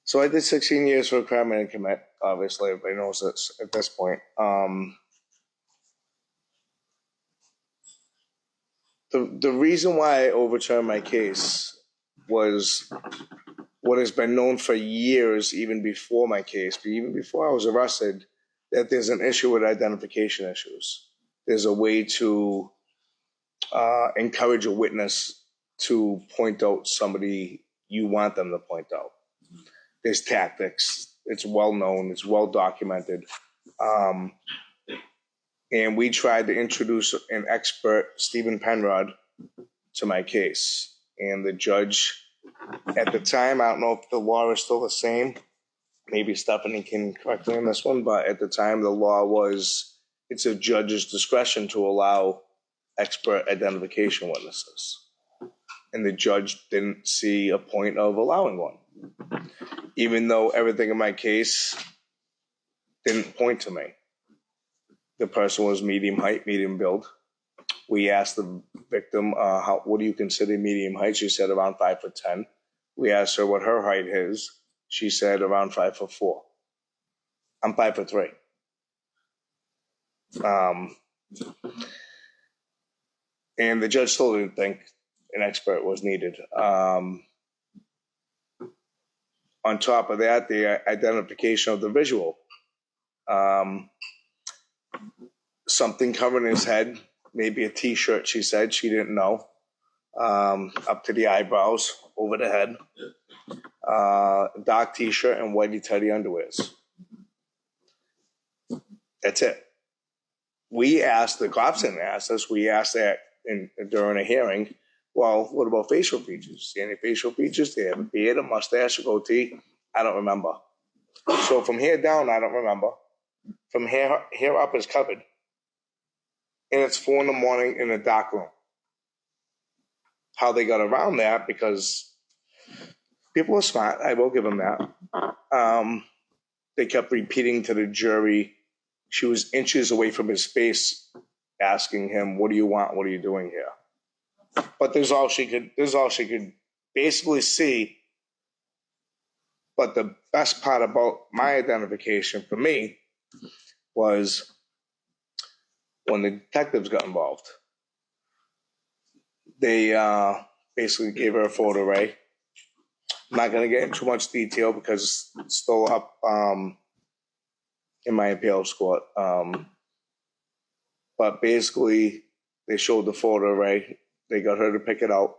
So I did 16 years for a crime I didn't commit. Obviously, everybody knows this at this point. The reason why I overturned my case was what has been known for years, even before my case, but even before I was arrested, that there's an issue with identification issues. There's a way to encourage a witness to point out somebody you want them to point out. There's tactics. It's well known. It's well documented. And we tried to introduce an expert, Stephen Penrod, to my case. And the judge at the time, I don't know if the law is still the same. Maybe Stephanie can correct me on this one, but at the time the law was it's a judge's discretion to allow expert identification witnesses. And the judge didn't see a point of allowing one. Even though everything in my case didn't point to me. The person was medium height, medium build. We asked the victim, what do you consider medium height? She said around 5'10". We asked her what her height is. She said around 5'4". I'm 5'3". And the judge still didn't think an expert was needed. On top of that, the identification of the visual. Something covered his head, maybe a T-shirt, she said. She didn't know. Up to the eyebrows, over the head. Dark T-shirt and whitey tighty underwears. That's it. We asked, the cops didn't ask us, we asked that during a hearing, well, what about facial features? See any facial features? They have a beard, a mustache, a goatee? I don't remember. So from here down, I don't remember. From here up is covered. And it's 4 a.m. in a dark room. How they got around that, because people are smart, I will give them that. They kept repeating to the jury, she was inches away from his face, asking him, what do you want? What are you doing here? But there's all she could basically see. But the best part about my identification for me was when the detectives got involved. They basically gave her a photo array. I'm not going to get into too much detail because it's still up in my appeals court. But basically, they showed the photo array. They got her to pick it out.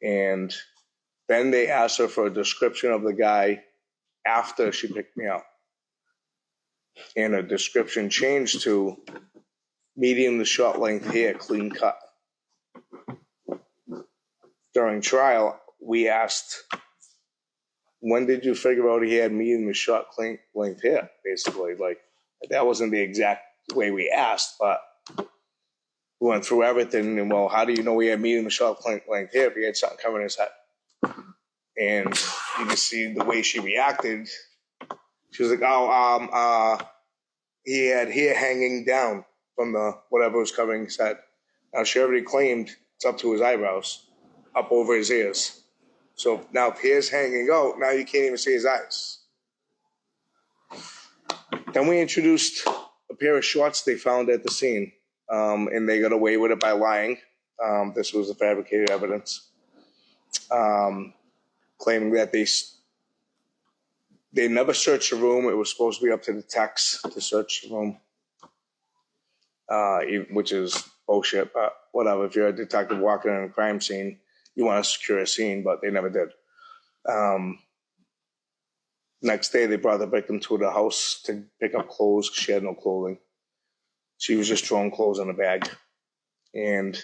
And then they asked her for a description of the guy after she picked me up. And her description changed to medium to short length hair, clean cut. During trial, we asked, when did you figure out he had medium to short clean length hair? Basically, like, that wasn't the exact way we asked, but we went through everything. And, well, how do you know he had medium to short length hair if he had something covering his head? And you can see the way she reacted. She was like, he had hair hanging down from the whatever was covering his head. Now, she already claimed it's up to his eyebrows, up over his ears. So now if hair's hanging out, now you can't even see his eyes. Then we introduced a pair of shorts they found at the scene, and they got away with it by lying. This was the fabricated evidence, claiming that they never searched the room. It was supposed to be up to the techs to search the room, which is bullshit, but whatever. If you're a detective walking in a crime scene, you want to secure a scene, but they never did. Next day, they brought the victim to the house to pick up clothes. She had no clothing. She was just throwing clothes in a bag. And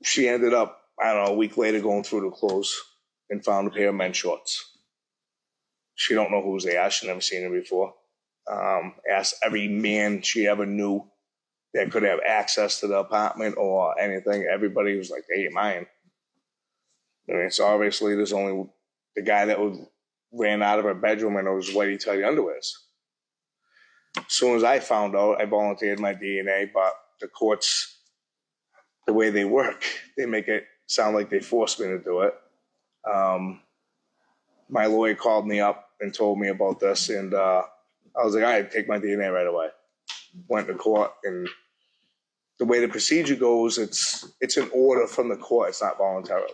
she ended up, I don't know, a week later going through the clothes and found a pair of men's shorts. She don't know who they are. She never seen her before. Asked every man she ever knew that could have access to the apartment or anything. Everybody was like, they ain't mine. I mean, so obviously there's only the guy that ran out of her bedroom in those whitey tighty underwears. As soon as I found out, I volunteered my DNA, but the courts, the way they work, they make it sound like they forced me to do it. my lawyer called me up and told me about this, and I was like, all right, take my DNA right away. Went to court, and the way the procedure goes, it's an order from the court. It's not voluntarily,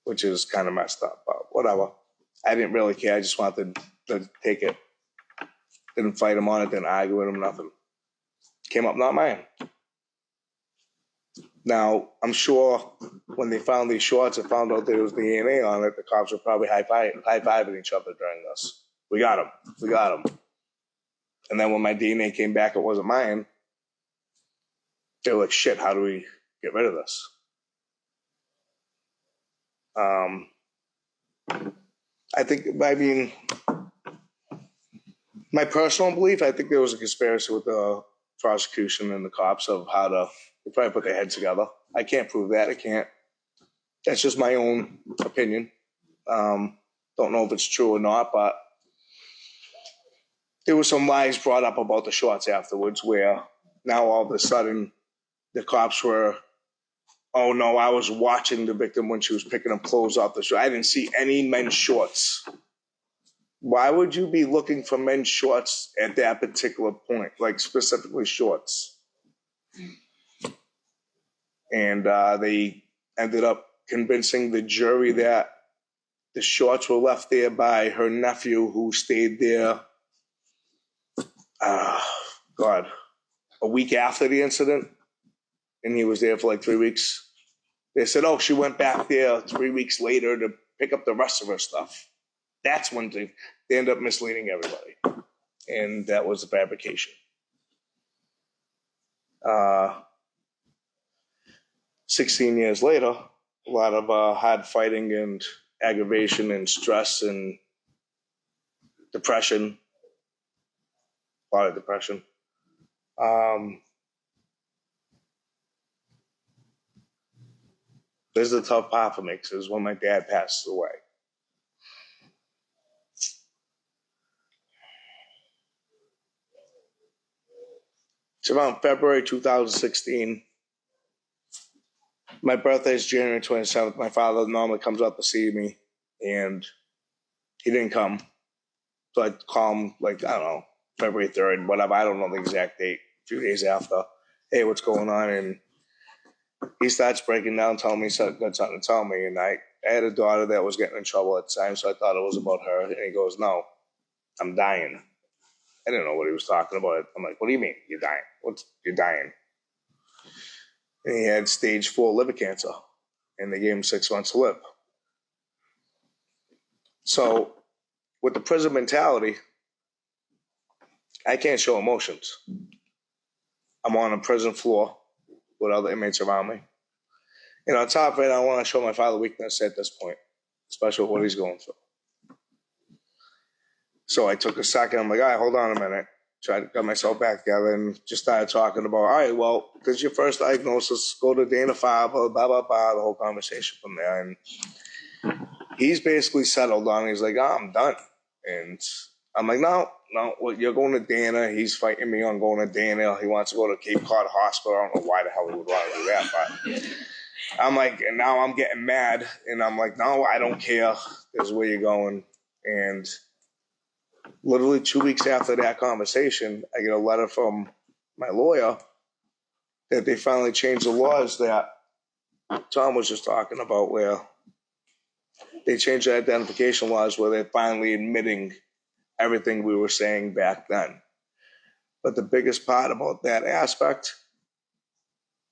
which is kind of messed up, but whatever. I didn't really care. I just wanted to take it. Didn't fight him on it, didn't argue with him, nothing. Came up not mine. Now, I'm sure when they found these shorts and found out there was DNA on it, the cops were probably high-fiving each other during this. We got him. We got him. And then when my DNA came back, it wasn't mine. They were like, shit, how do we get rid of this? My personal belief, I think there was a conspiracy with the prosecution and the cops of how to they probably put their heads together. I can't prove that. I can't. That's just my own opinion. Don't know if it's true or not, but there were some lies brought up about the shorts afterwards where now all of a sudden the cops were, oh no, I was watching the victim when she was picking up clothes off the shore. I didn't see any men's shorts. Why would you be looking for men's shorts at that particular point, like specifically shorts? And they ended up convincing the jury that the shorts were left there by her nephew who stayed there, a week after the incident. And he was there for like 3 weeks. They said, oh, she went back there 3 weeks later to pick up the rest of her stuff. That's one thing. They end up misleading everybody. And that was a fabrication. 16 years later, a lot of hard fighting and aggravation and stress and depression. A lot of depression. This is the tough part for me because it was when my dad passed away. It's around February 2016. My birthday is January 27th. My father normally comes up to see me, and he didn't come. So I call him, like, I don't know, February 3rd, whatever. I don't know the exact date. A few days after. Hey, what's going on? And he starts breaking down, telling me something to tell me. And I had a daughter that was getting in trouble at the time, so I thought it was about her. And he goes, no, I'm dying. I didn't know what he was talking about. I'm like, what do you mean you're dying? You're dying? And he had stage 4 liver cancer, and they gave him 6 months to live. So with the prison mentality, I can't show emotions. I'm on a prison floor with other inmates around me. And on top of it, I want to show my father weakness at this point, especially with what he's going through. So I took a second. I'm like, all right, hold on a minute. Tried to get myself back together and just started talking about, all right, well, this is your first diagnosis. Go to Dana-5, blah, blah, blah, the whole conversation from there. And he's basically settled on. He's like, oh, I'm done. And I'm like, no, well, you're going to Dana. He's fighting me on going to Dana. He wants to go to Cape Cod Hospital. I don't know why the hell he would want to do that, but I'm like, and now I'm getting mad. And I'm like, no, I don't care. This is where you're going. And literally 2 weeks after that conversation, I get a letter from my lawyer that they finally changed the laws that Tom was just talking about, where they changed the identification laws where they're finally admitting everything we were saying back then. But the biggest part about that aspect,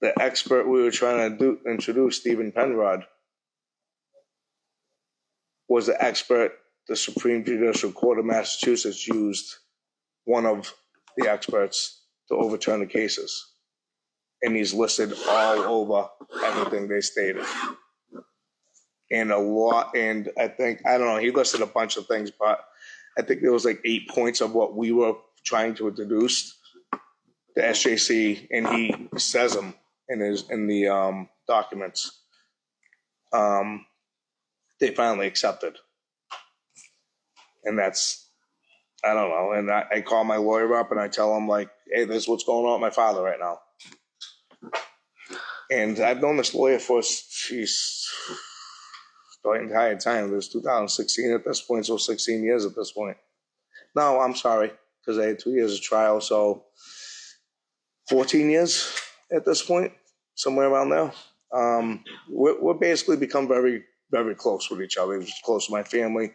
the expert we were trying to introduce, Stephen Penrod, was the expert the Supreme Judicial Court of Massachusetts used, one of the experts, to overturn the cases. And he's listed all over everything they stated. And I don't know, he listed a bunch of things, but I think there was like 8 points of what we were trying to introduce, the SJC, and he says them in the documents. They finally accepted. And that's, I don't know. And I call my lawyer up and I tell him, like, hey, this is what's going on with my father right now. And I've known this lawyer for, she's the entire time. It was 2016 at this point, so 16 years at this point. No, I'm sorry, because I had 2 years of trial, so 14 years at this point, somewhere around there. We're basically become very, very close with each other. He was close to my family.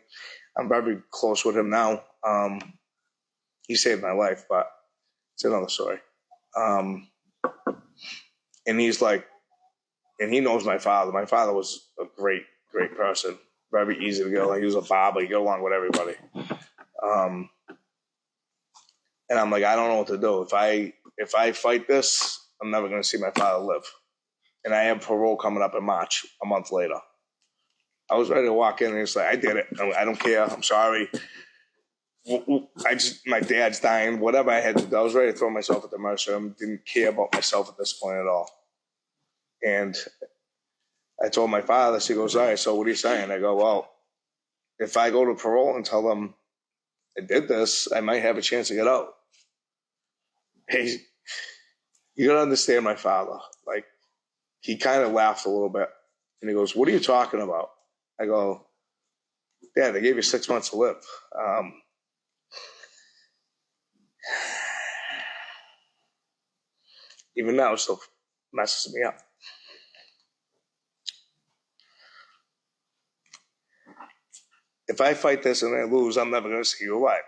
I'm very close with him now. He saved my life, but it's another story. And he's like, and he knows my father. My father was a great, great person. Very easy to get along. He was a barber. He got along with everybody. And I'm like, I don't know what to do. If I fight this, I'm never going to see my father live. And I have parole coming up in March, a month later. I was ready to walk in and it's like, I did it. I don't care. I'm sorry. My dad's dying. Whatever I had to do, I was ready to throw myself at the mercy. I didn't care about myself at this point at all. And I told my father, he goes, all right, so what are you saying? I go, well, if I go to parole and tell them I did this, I might have a chance to get out. Hey, you got to understand my father. Like, he kind of laughed a little bit. And he goes, what are you talking about? I go, Dad, they gave you 6 months to live. Even now, it still messes me up. If I fight this and I lose, I'm never going to see you alive.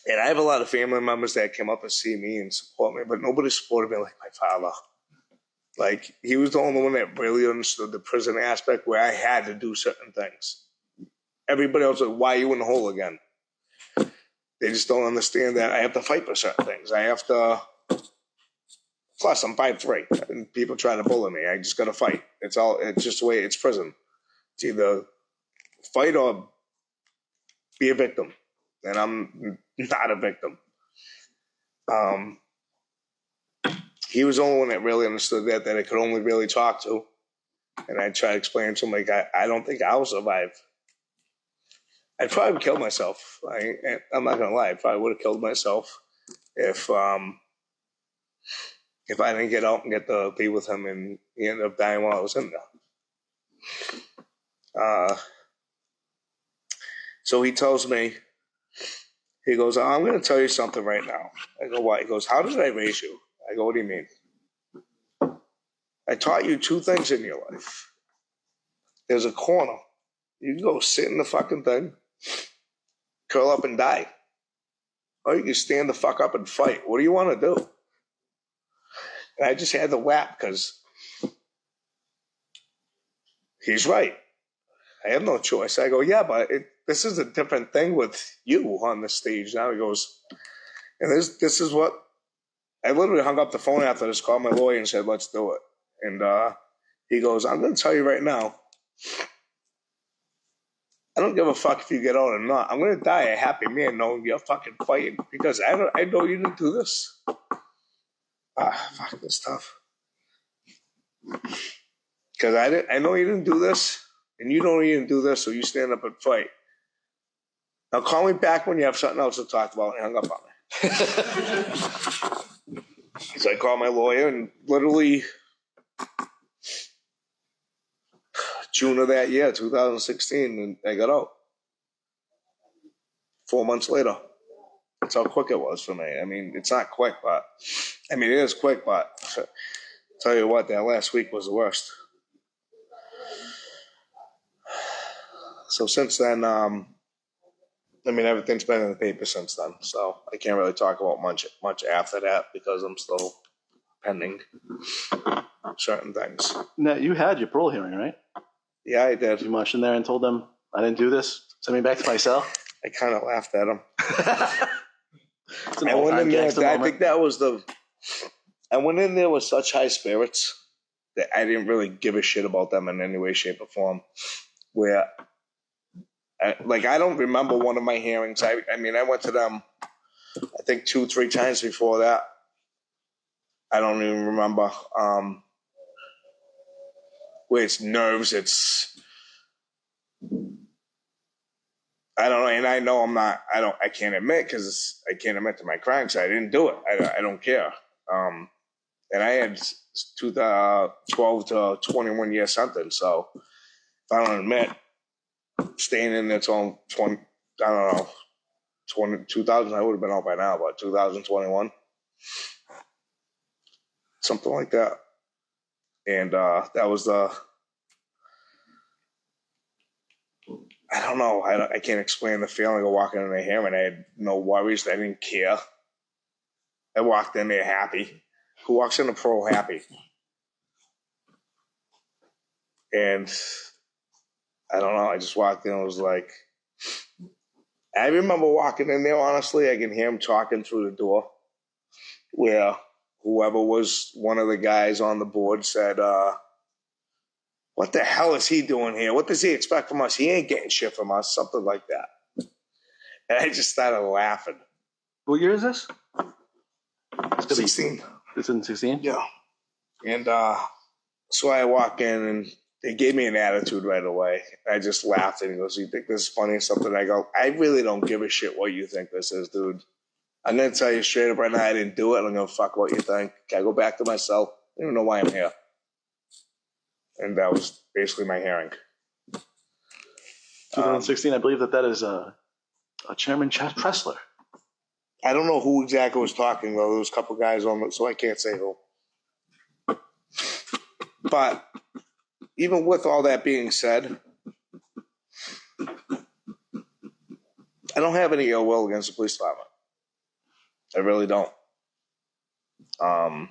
And I have a lot of family members that come up and see me and support me, but nobody supported me like my father. Like, he was the only one that really understood the prison aspect where I had to do certain things. Everybody else was like, why are you in the hole again? They just don't understand that I have to fight for certain things. I have to... Plus, I'm 5'3", and people try to bully me. I just got to fight. It's just the way it's prison. It's either fight or be a victim. And I'm not a victim. He was the only one that really understood that I could only really talk to. And I tried to explain to him, like, I don't think I'll survive. I'd probably kill myself. I'm not going to lie. I probably would have killed myself if I didn't get out and get to be with him and he ended up dying while I was in there. So he tells me, he goes, I'm going to tell you something right now. I go, what? He goes, how did I raise you? I go, what do you mean? I taught you 2 things in your life. There's a corner. You can go sit in the fucking thing, curl up and die. Or you can stand the fuck up and fight. What do you want to do? And I just had to laugh because he's right. I have no choice. I go, yeah, but this is a different thing with you on the stage now. He goes, and this is what, I literally hung up the phone after this, called my lawyer and said, let's do it. And he goes, I'm going to tell you right now, I don't give a fuck if you get out or not. I'm going to die a happy man knowing you're fucking fighting because I know you didn't do this. Fuck this stuff. Because I know you didn't do this. And you don't even do this, so you stand up and fight. Now call me back when you have something else to talk about. And hung up on me. So I called my lawyer, and literally June of that year, 2016, and I got out. 4 months later. That's how quick it was for me. I mean, it's not quick, but... I mean, it is quick, but... I'll tell you what, that last week was the worst. So since then, I mean, everything's been in the paper since then. So I can't really talk about much after that because I'm still pending certain things. Now, you had your parole hearing, right? Yeah, I did. You marched in there and told them, I didn't do this. Send me back to my cell. I kind of laughed at him. I went in there. I think that was I went in there with such high spirits that I didn't really give a shit about them in any way, shape, or form. Where... I don't remember one of my hearings. I mean, I went to them, I think 2-3 times before that. I don't even remember. Where it's nerves, I don't know, and I know I can't admit because I can't admit to my crimes. I didn't do it. I don't care. And I had 12 to 21 year sentence. So if I don't admit, staying in its own 20, I don't know, 2000, I would have been out by now, but 2021, something like that. And that was I don't know. I can't explain the feeling of walking in there, and I had no worries. I didn't care. I walked in there happy. Who walks in a parole happy? And I don't know. I just walked in and was like, I remember walking in there, honestly, I can hear him talking through the door where whoever was one of the guys on the board said, what the hell is he doing here? What does he expect from us? He ain't getting shit from us, something like that. And I just started laughing. What year is this? 16. It's in 16? Yeah. And so I walk in and they gave me an attitude right away. I just laughed and he goes, you think this is funny or something? I go, I really don't give a shit what you think this is, dude. I'm going to tell you straight up right now, I didn't do it. I'm going to fuck what you think. I go back to myself. I don't even know why I'm here. And that was basically my hearing. 2016, I believe that is a Chairman Tressler. I don't know who exactly was talking, though. There was a couple guys on it, so I can't say who. But even with all that being said, I don't have any ill will against the police department. I really don't. I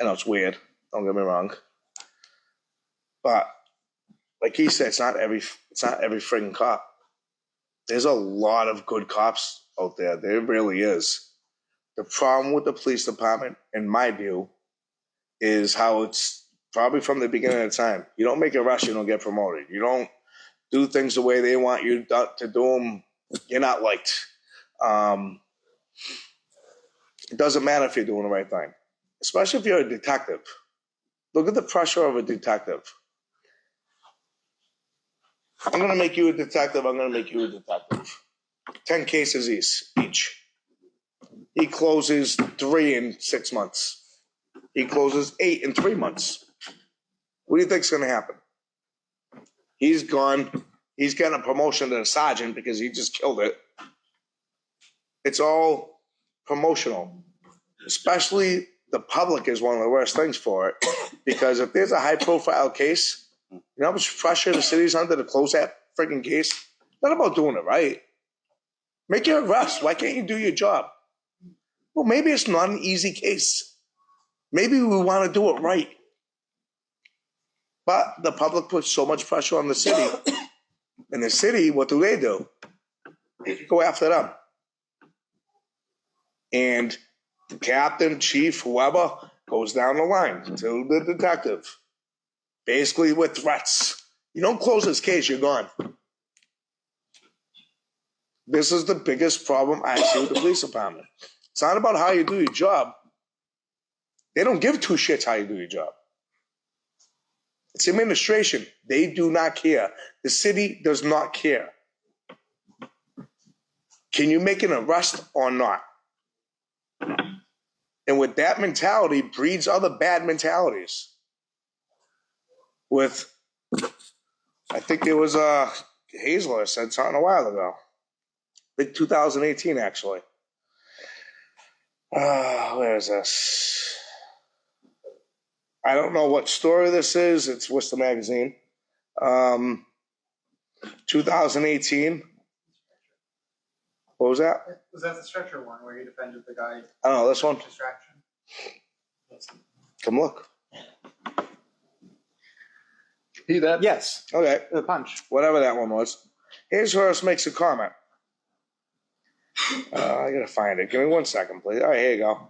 know it's weird. Don't get me wrong. But like he said, it's not every friggin' cop. There's a lot of good cops out there. There really is. The problem with the police department, in my view, is how it's probably from the beginning of time. You don't make a rush, you don't get promoted. You don't do things the way they want you to do them. You're not liked. It doesn't matter if you're doing the right thing, especially if you're a detective. Look at the pressure of a detective. I'm going to make you a detective. I'm going to make you a detective. 10 cases each. He closes 3 in 6 months. He closes 8 in 3 months. What do you think's going to happen? He's gone. He's getting a promotion to a sergeant because he just killed it. It's all promotional. Especially the public is one of the worst things for it. Because if there's a high-profile case, you know how much pressure the city's under to close that freaking case? Not about doing it right. Make your arrest. Why can't you do your job? Well, maybe it's not an easy case. Maybe we want to do it right. But the public puts so much pressure on the city. And the city, what do? They go after them. And the captain, chief, whoever, goes down the line to the detective. Basically with threats. You don't close this case, you're gone. This is the biggest problem I see with the police department. It's not about how you do your job. They don't give two shits how you do your job. It's administration. They do not care. The city does not care. Can you make an arrest or not? And with that mentality breeds other bad mentalities. With, I think it was Hazelhurst said something a while ago. I think 2018, actually. Where is this? I don't know what story this is. It's Worcester Magazine. 2018. What was that? Was that the stretcher one where you defended the guy? I don't know, this one. Distraction. Come look. See that? Yes. Okay. The punch. Whatever that one was. Hazelhurst makes a comment. I gotta find it. Give me 1 second, please. All right, here you go.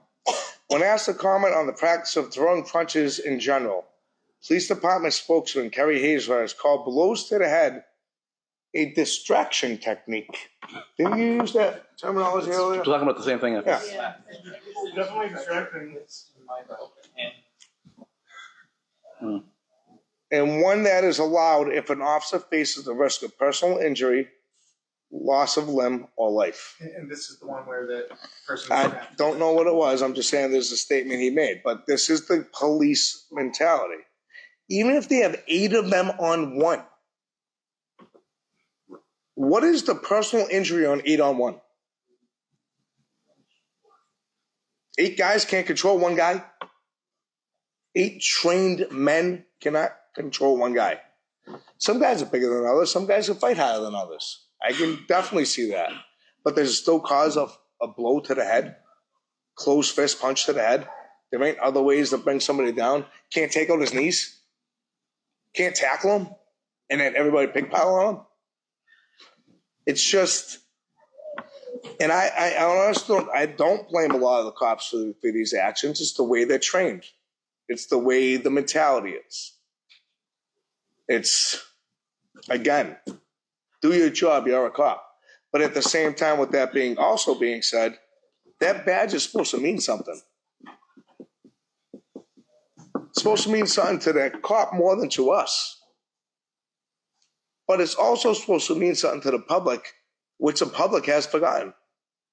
When asked to comment on the practice of throwing punches in general, police department spokesman Kerry Hazelhurst called blows to the head a distraction technique. Didn't you use that terminology earlier? We're talking about the same thing. Yeah. Definitely distracting. And one that is allowed if an officer faces the risk of personal injury loss of limb or life. And this is the one where the person. I don't know what it was. I'm just saying there's a statement he made, but this is the police mentality. Even if they have 8 of them on one, what is the personal injury on 8 on 1? 8 guys can't control one guy. 8 trained men cannot control one guy. Some guys are bigger than others. Some guys can fight higher than others. I can definitely see that. But there's still cause of a blow to the head, closed fist punch to the head. There ain't other ways to bring somebody down. Can't take out his knees. Can't tackle him. And then everybody pig pile on him. It's just, and I honestly don't blame a lot of the cops for these actions. It's the way they're trained. It's the way the mentality is. It's, again, do your job, you're a cop. But at the same time, with that being said, that badge is supposed to mean something. It's supposed to mean something to that cop more than to us. But it's also supposed to mean something to the public, which the public has forgotten.